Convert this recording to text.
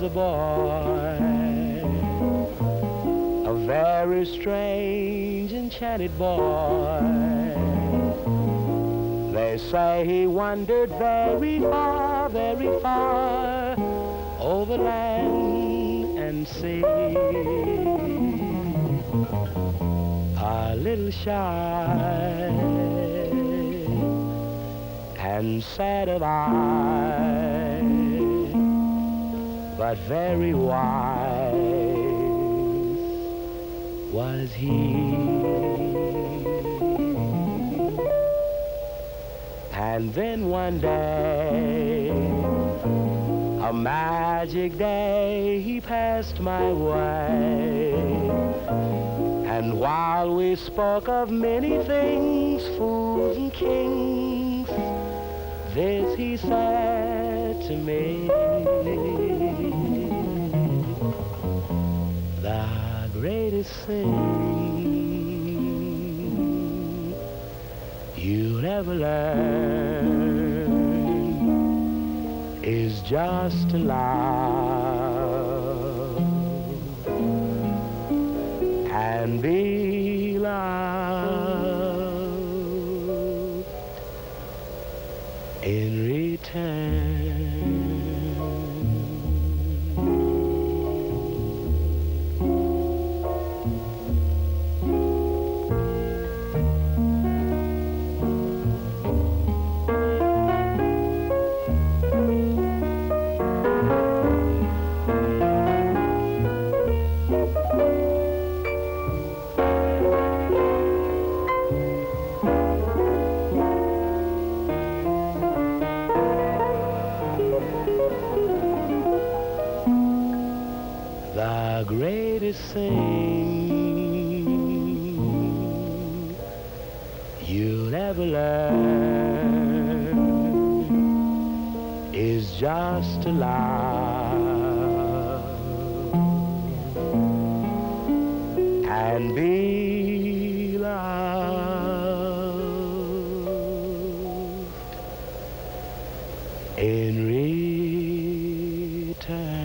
was a boy, a very strange, enchanted boy. They say he wandered very far, over land and sea. A little shy and sad of eye, but very wise was he. And then one day, a magic day, he passed my way. And while we spoke of many things, fools and kings, this he said to me: the greatest thing you'll ever learn is just to love and be loved in return. The greatest thing you'll ever learn is just to love and be loved in return.